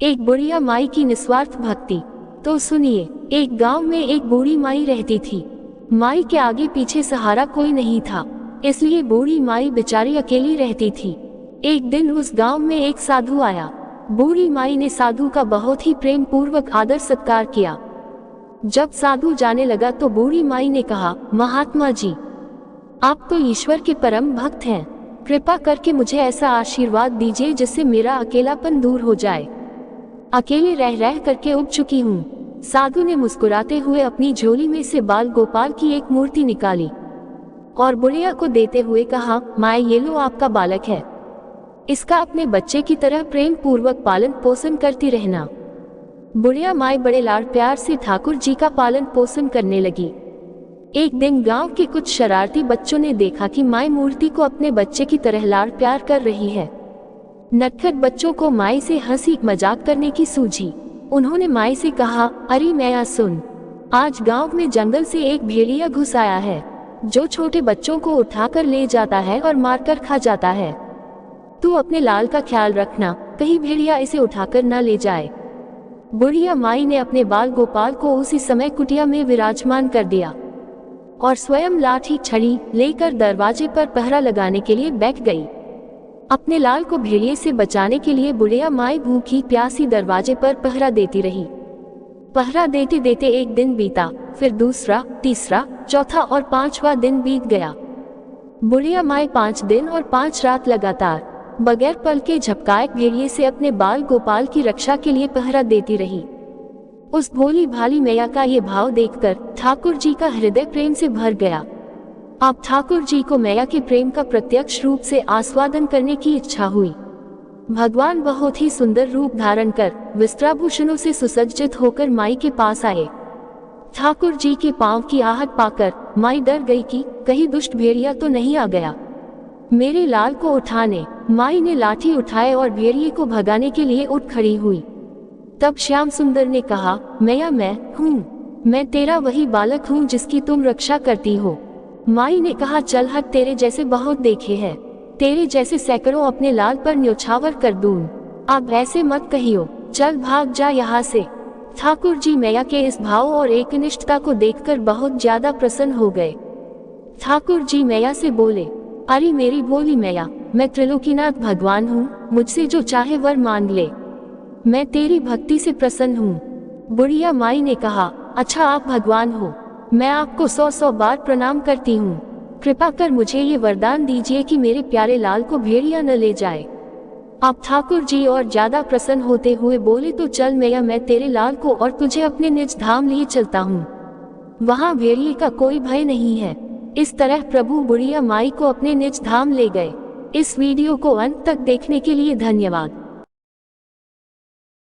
एक बुढ़िया माई की निस्वार्थ भक्ति। तो सुनिए, एक गांव में एक बूढ़ी माई रहती थी। माई के आगे पीछे सहारा कोई नहीं था, इसलिए बूढ़ी माई बेचारी अकेली रहती थी। एक दिन उस गांव में एक साधु आया। बूढ़ी माई ने साधु का बहुत ही प्रेम पूर्वक आदर सत्कार किया। जब साधु जाने लगा तो बूढ़ी माई ने कहा, महात्मा जी, आप तो ईश्वर के परम भक्त हैं, कृपा करके मुझे ऐसा आशीर्वाद दीजिए जिससे मेरा अकेलापन दूर हो जाए। अकेले रह रह करके उब चुकी हूँ। साधु ने मुस्कुराते हुए अपनी झोली में से बाल गोपाल की एक मूर्ति निकाली और बुढ़िया को देते हुए कहा, माए ये लो आपका बालक है, इसका अपने बच्चे की तरह प्रेम पूर्वक पालन पोषण करती रहना। बुढ़िया माई बड़े लाड प्यार से ठाकुर जी का पालन पोषण करने लगी। एक दिन गांव के कुछ शरारती बच्चों ने देखा कि माई मूर्ति को अपने बच्चे की तरह लाड प्यार कर रही है। नटखट बच्चों को माई से हंसी मजाक करने की सूझी। उन्होंने माई से कहा, अरे मैया सुन, आज गांव में जंगल से एक भेड़िया घुस आया है जो छोटे बच्चों को उठाकर ले जाता है और मारकर खा जाता है। तू अपने लाल का ख्याल रखना, कहीं भेड़िया इसे उठाकर न ले जाए। बुढ़िया माई ने अपने बाल गोपाल को उसी समय कुटिया में विराजमान कर दिया और स्वयं लाठी छड़ी लेकर दरवाजे पर पहरा लगाने के लिए बैठ गई। अपने लाल को भेड़िए से बचाने के लिए बुढ़िया माई भूखी प्यासी दरवाजे पर पहरा देती रही। पहरा देते देते एक दिन बीता, फिर दूसरा, तीसरा, चौथा और पांचवा दिन बीत गया। बुढ़िया माई 5 दिन और 5 रात लगातार बगैर पल के झपकाए भेड़िए से अपने बाल गोपाल की रक्षा के लिए पहरा देती रही। उस भोली भाली मैया का ये भाव देखकर ठाकुर जी का हृदय प्रेम से भर गया। अब ठाकुर जी को मैया के प्रेम का प्रत्यक्ष रूप से आस्वादन करने की इच्छा हुई। भगवान बहुत ही सुंदर रूप धारण कर वस्त्राभूषणों से सुसज्जित होकर माई के पास आए। ठाकुर जी के पांव की आहट पाकर माई डर गई कि कहीं दुष्ट भेड़िया तो नहीं आ गया मेरे लाल को उठाने। माई ने लाठी उठाए और भेड़िए को भगाने के लिए उठ खड़ी हुई। तब श्याम सुंदर ने कहा, मैया मैं हूँ, मैं तेरा वही बालक हूँ जिसकी तुम रक्षा करती हो। माई ने कहा, चल हट, तेरे जैसे बहुत देखे हैं, तेरे जैसे सैकड़ों अपने लाल पर न्योछावर कर दूं। अब ऐसे मत कहियो, चल भाग जा यहाँ से। ठाकुर जी मैया के इस भाव और एकनिष्ठता को देखकर बहुत ज्यादा प्रसन्न हो गए। ठाकुर जी मैया से बोले, अरे मेरी भोली मैया, मैं त्रिलोकीनाथ भगवान हूँ, मुझसे जो चाहे वर मांग ले, मैं तेरी भक्ति से प्रसन्न हूँ। बुढ़िया माई ने कहा, अच्छा आप भगवान हो, मैं आपको 100 बार प्रणाम करती हूँ। कृपा कर मुझे ये वरदान दीजिए कि मेरे प्यारे लाल को भेड़िया न ले जाए। अब ठाकुर जी और ज्यादा प्रसन्न होते हुए बोले, तो चल मैया, मैं तेरे लाल को और तुझे अपने निज धाम लिए चलता हूँ, वहाँ भेड़िए का कोई भय नहीं है। इस तरह प्रभु बुढ़िया माई को अपने निज धाम ले गए। इस वीडियो को अंत तक देखने के लिए धन्यवाद।